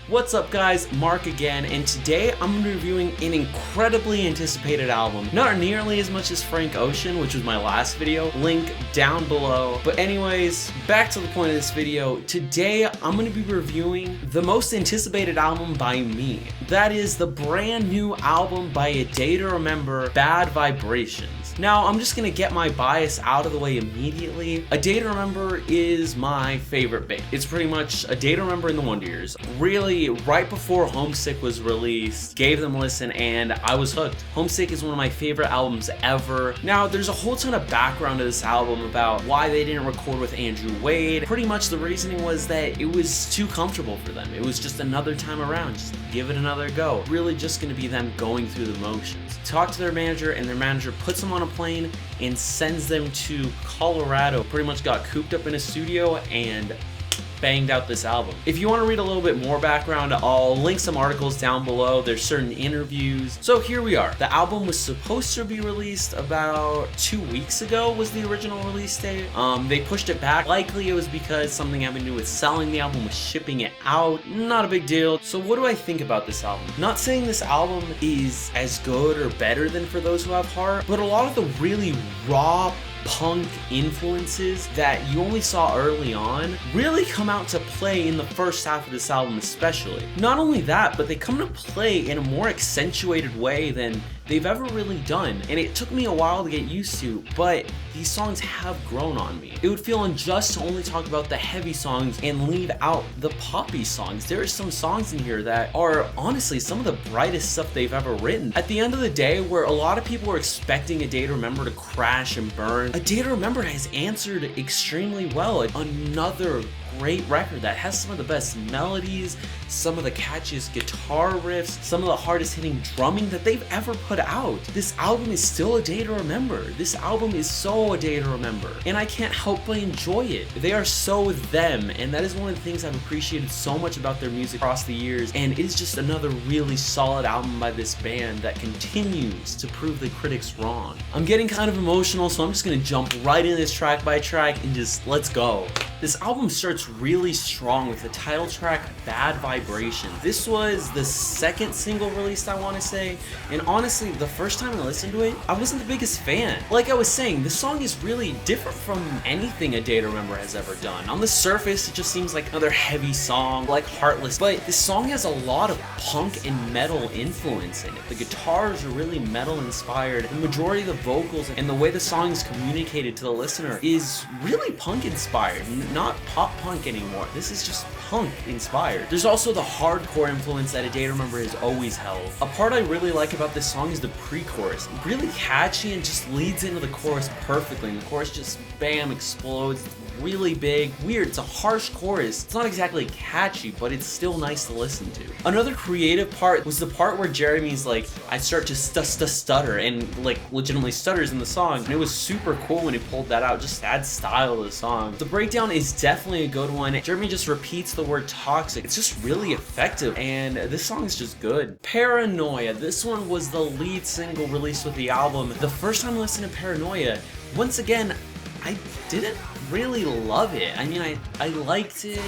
What's up guys, Mark again, and today I'm going to be reviewing an incredibly anticipated album. Not nearly as much as Frank Ocean, which was my last video, link down below. But anyways, back to the point of this video. Today I'm going to be reviewing the most anticipated album by me. That is the brand new album by A Day to Remember, Bad Vibrations. Now, I'm just gonna get my bias out of the way immediately. A Day to Remember is my favorite band. It's pretty much A Day to Remember in the Wonder Years. Really, right before Homesick was released, gave them a listen and I was hooked. Homesick is one of my favorite albums ever. Now, there's a whole ton of background to this album about why they didn't record with Andrew Wade. Pretty much the reasoning was that it was too comfortable for them. It was just another time around, just give it another go. Really just gonna be them going through the motions. Talk to their manager and their manager puts them on a plane and sends them to Colorado. Pretty much got cooped up in a studio and banged out this album. If you want to read a little bit more background, I'll link some articles down below. There's certain interviews. So here we are. The album was supposed to be released about 2 weeks ago was the original release date. They pushed it back. Likely it was because something having to do with selling the album, with shipping it out. Not a big deal. So what do I think about this album? Not saying this album is as good or better than For Those Who Have Heart, but a lot of the really raw punk influences that you only saw early on really come out to play in the first half of this album especially. Not only that, but they come to play in a more accentuated way than they've ever really done, and it took me a while to get used to, but these songs have grown on me. It would feel unjust to only talk about the heavy songs and leave out the poppy songs. There are some songs in here that are honestly some of the brightest stuff they've ever written. At the end of the day, where a lot of people were expecting A Day to Remember to crash and burn, A Day to Remember has answered extremely well. Another great record that has some of the best melodies, some of the catchiest guitar riffs, some of the hardest hitting drumming that they've ever put out. This album is still a day to remember. This album is so a day to remember, and I can't help but enjoy it. They are so them, and that is one of the things I've appreciated so much about their music across the years, and it is just another really solid album by this band that continues to prove the critics wrong. I'm getting kind of emotional, so I'm just gonna jump right in this track by track and just let's go. This album starts really strong with the title track, Bad Vibrations. This was the second single released, I want to say, and honestly, the first time I listened to it, I wasn't the biggest fan. Like I was saying, this song is really different from anything A Day to Remember has ever done. On the surface, it just seems like another heavy song, like Heartless, but this song has a lot of punk and metal influence in it. The guitars are really metal inspired. The majority of the vocals and the way the song is communicated to the listener is really punk inspired. Not pop punk anymore. This is just punk inspired. There's also the hardcore influence that A Day to Remember has always held. A part I really like about this song is the pre-chorus. Really catchy and just leads into the chorus perfectly. And the chorus just bam explodes. Really big, weird. It's a harsh chorus. It's not exactly catchy, but it's still nice to listen to. Another creative part was the part where Jeremy's like, I start to stutter and like legitimately stutters in the song. And it was super cool when he pulled that out. Just adds style to the song. The breakdown is definitely a good one. Jeremy just repeats the word toxic. It's just really effective, and this song is just good. Paranoia. This one was the lead single released with the album. The first time I listened to Paranoia, once again, I didn't really love it. I mean, I liked it.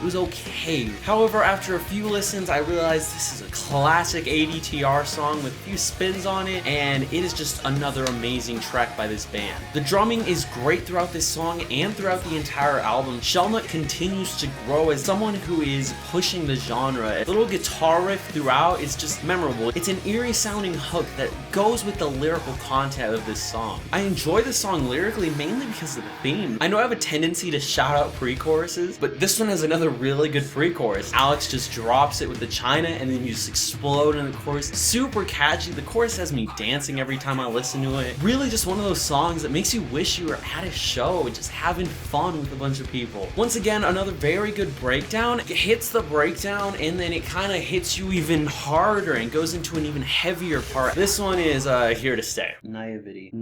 It was okay. However, after a few listens, I realized this is a classic ADTR song with a few spins on it, and it is just another amazing track by this band. The drumming is great throughout this song and throughout the entire album. Shellnut continues to grow as someone who is pushing the genre. A little guitar riff throughout is just memorable. It's an eerie sounding hook that goes with the lyrical content of this song. I enjoy the song lyrically mainly because of the theme. I know I have a tendency to shout out pre-choruses, but this one has another really good pre-chorus. Alex just drops it with the China and then you just explode in the chorus. Super catchy. The chorus has me dancing every time I listen to it. Really just one of those songs that makes you wish you were at a show just having fun with a bunch of people. Once again, another very good breakdown. It hits the breakdown and then it kind of hits you even harder and goes into an even heavier part. This one is Here to Stay. Naivety.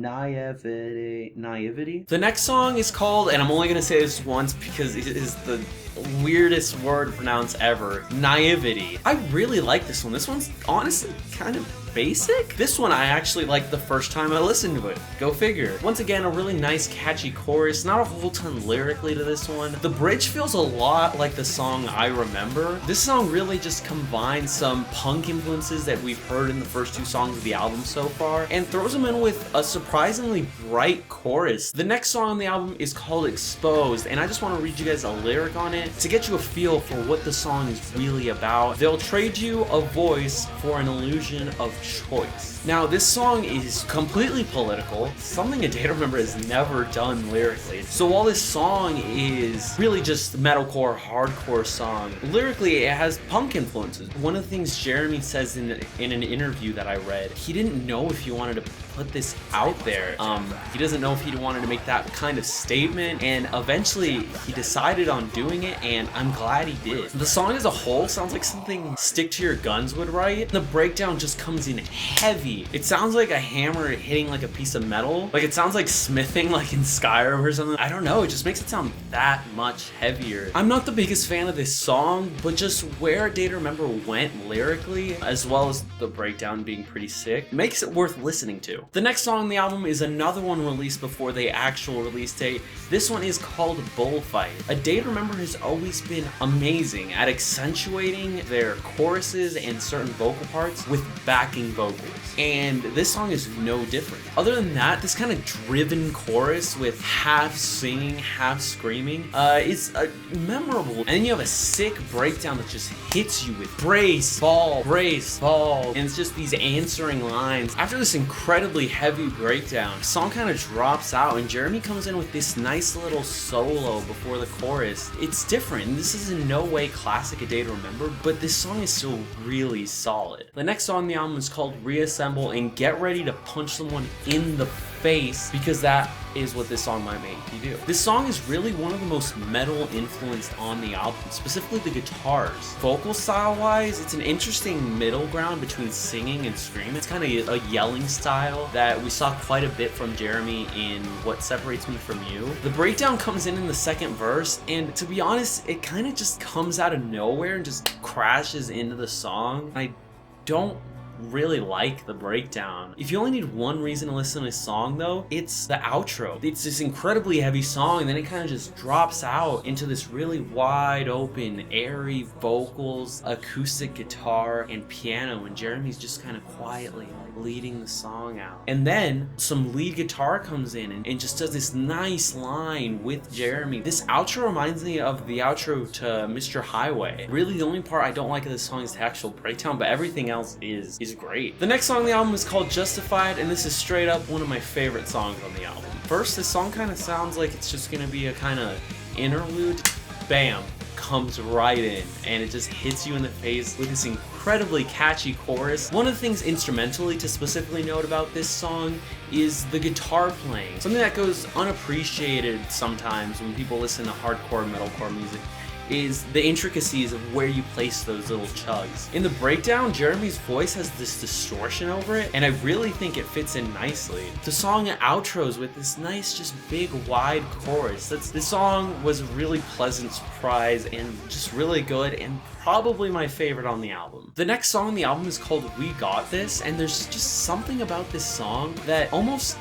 The next song is called, and I'm only gonna say this once because it is the weirdest word to pronounce ever, Naivety. I really like this one. This one's honestly kind of basic. This one I actually liked the first time I listened to it. Go figure. Once again, a really nice catchy chorus, not a whole ton lyrically to this one. The bridge feels a lot like the song I Remember. This song really just combines some punk influences that we've heard in the first two songs of the album so far and throws them in with a surprisingly bright chorus. The next song on the album is called Exposed, and I just want to read you guys a lyric on it to get you a feel for what the song is really about. They'll trade you a voice for an illusion of choice. Now, this song is completely political, something A Day to Remember has never done lyrically. So while this song is really just metalcore, hardcore song, lyrically it has punk influences. One of the things Jeremy says in an interview that I read, he didn't know if he wanted to put this out there. He doesn't know if he wanted to make that kind of statement, and eventually he decided on doing it, and I'm glad he did. The song as a whole sounds like something Stick to Your Guns would write. The breakdown just comes in heavy. It sounds like a hammer hitting like a piece of metal. Like it sounds like smithing like in Skyrim or something. I don't know, it just makes it sound that much heavier. I'm not the biggest fan of this song, but just where A Day to Remember went lyrically, as well as the breakdown being pretty sick, makes it worth listening to. The next song on the album is another one released before the actual release date. This one is called Bullfight. A Day to Remember has always been amazing at accentuating their choruses and certain vocal parts with backing vocals, and this song is no different. Other than that, this kind of driven chorus with half singing, half screaming is memorable. And then you have a sick breakdown that just hits you with brace, fall, and it's just these answering lines. After this incredibly heavy breakdown, the song kind of drops out and Jeremy comes in with this nice little solo before the chorus. It's different. This is in no way classic A Day to Remember, but this song is still really solid. The next song on the album is called Reassemble, and get ready to punch someone in the face, because that is what this song might make you do. This song is really one of the most metal influenced on the album, specifically the guitars. Vocal style wise, it's an interesting middle ground between singing and screaming. It's kind of a yelling style that we saw quite a bit from Jeremy in What Separates Me From You. The breakdown comes in the second verse, and to be honest, it kind of just comes out of nowhere and just crashes into the song. I don't really like the breakdown. If you only need one reason to listen to this song though, it's the outro. It's this incredibly heavy song, and then it kind of just drops out into this really wide open, airy vocals, acoustic guitar, and piano, and Jeremy's just kind of quietly like leading the song out. And then some lead guitar comes in and just does this nice line with Jeremy. This outro reminds me of the outro to Mr. Highway. Really, the only part I don't like of this song is the actual breakdown, but everything else is great. The next song on the album is called Justified, and this is straight up one of my favorite songs on the album. First, this song kind of sounds like it's just gonna be a kind of interlude. Bam, comes right in, and it just hits you in the face with this incredibly catchy chorus. One of the things instrumentally to specifically note about this song is the guitar playing. Something that goes unappreciated sometimes when people listen to hardcore metalcore music is the intricacies of where you place those little chugs. In the breakdown, Jeremy's voice has this distortion over it, and I really think it fits in nicely. The song outros with this nice, just big, wide chorus. This song was a really pleasant surprise and just really good, and probably my favorite on the album. The next song on the album is called We Got This, and there's just something about this song that almost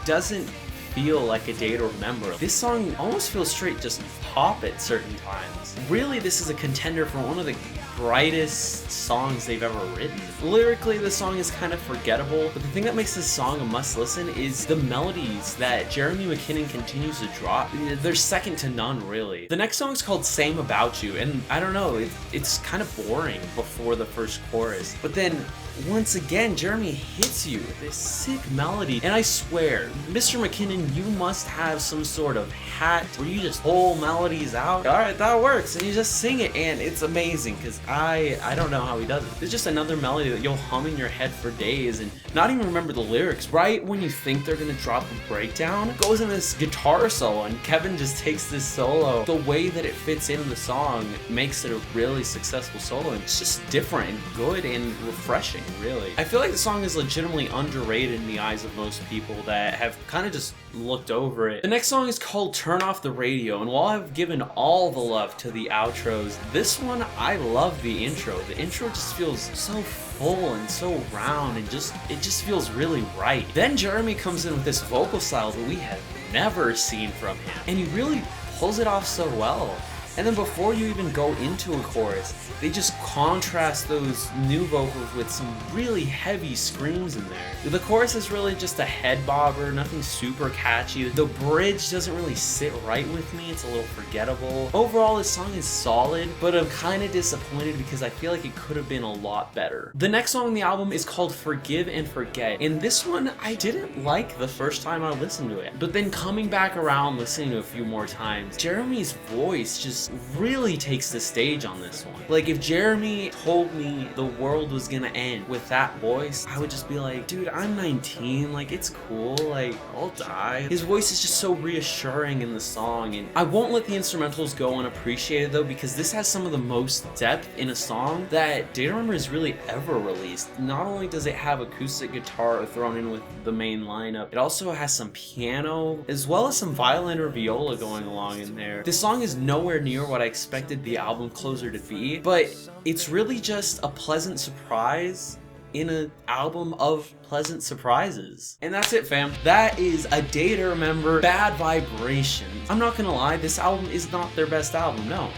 doesn't feel like A Day to Remember. This song almost feels straight just pop at certain times. Really, this is a contender for one of the brightest songs they've ever written. Lyrically, the song is kind of forgettable, but the thing that makes this song a must listen is the melodies that Jeremy McKinnon continues to drop. They're second to none, really. The next song is called Same About You, and I don't know, it's kind of boring before the first chorus, but then once again, Jeremy hits you with this sick melody, and I swear, Mr. McKinnon, you must have some sort of hat where you just pull melodies out. Alright, that works, and you just sing it, and it's amazing, because I don't know how he does it. There's just another melody that you'll hum in your head for days and not even remember the lyrics. Right when you think they're gonna drop a breakdown, it goes in this guitar solo, and Kevin just takes this solo. The way that it fits into the song makes it a really successful solo, and it's just different and good and refreshing, really. I feel like the song is legitimately underrated in the eyes of most people that have kind of just looked over it. The next song is called Turn Off the Radio, and while I've given all the love to the outros. This one, I love the intro. The intro just feels so full and so round and it just feels really right. Then Jeremy comes in with this vocal style that we have never seen from him, and he really pulls it off so well. And then before you even go into a chorus, they just contrast those new vocals with some really heavy screams in there. The chorus is really just a head bobber, nothing super catchy. The bridge doesn't really sit right with me, it's a little forgettable. Overall, this song is solid, but I'm kind of disappointed because I feel like it could have been a lot better. The next song on the album is called Forgive and Forget. And this one, I didn't like the first time I listened to it. But then coming back around, listening to it a few more times, Jeremy's voice just really takes the stage on this one. Like, if Jeremy told me the world was gonna end with that voice, I would just be like, dude, I'm 19, like, it's cool, like, I'll die. His voice is just so reassuring in the song, and I won't let the instrumentals go unappreciated though, because this has some of the most depth in a song that Day to Remember has really ever released. Not only does it have acoustic guitar thrown in with the main lineup, it also has some piano, as well as some violin or viola going along in there. This song is nowhere near what I expected the album closer to be, but it's really just a pleasant surprise in an album of pleasant surprises. And that's it, fam. That is A Day to Remember, Bad Vibrations. I'm not gonna lie, this album is not their best album. No.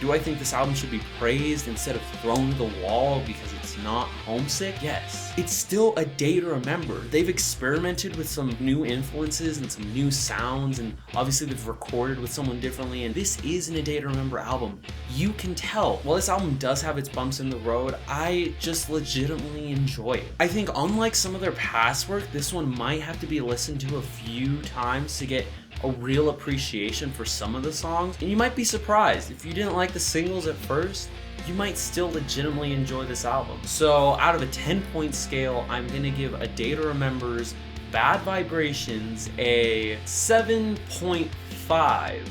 Do I think this album should be praised instead of thrown to the wall because it's not Homesick? Yes. It's still a day to remember. They've experimented with some new influences and some new sounds, and obviously they've recorded with someone differently, and this is A Day to Remember album. You can tell. While this album does have its bumps in the road, I just legitimately enjoy it. I think unlike some of their past work, this one might have to be listened to a few times to get a real appreciation for some of the songs, and you might be surprised. If you didn't like the singles at first, you might still legitimately enjoy this album. So out of a 10-point scale, I'm gonna give A Day to Remember's Bad Vibrations a 7.5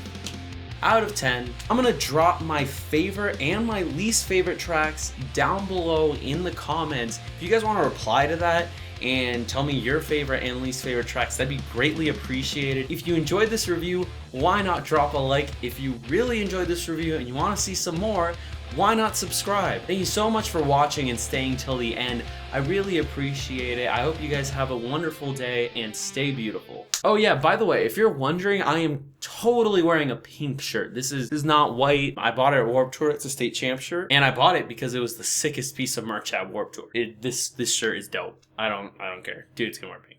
out of 10. I'm gonna drop my favorite and my least favorite tracks down below in the comments. If you guys want to reply to that and tell me your favorite and least favorite tracks, that'd be greatly appreciated. If you enjoyed this review, why not drop a like? If you really enjoyed this review and you want to see some more, why not subscribe? Thank you so much for watching and staying till the end. I really appreciate it. I hope you guys have a wonderful day and stay beautiful. Oh yeah, by the way, if you're wondering, I am totally wearing a pink shirt. This is not white. I bought it at Warped Tour. It's a state champ shirt, and I bought it because it was the sickest piece of merch at Warped Tour. This shirt is dope. I don't care. Dude's gonna wear pink.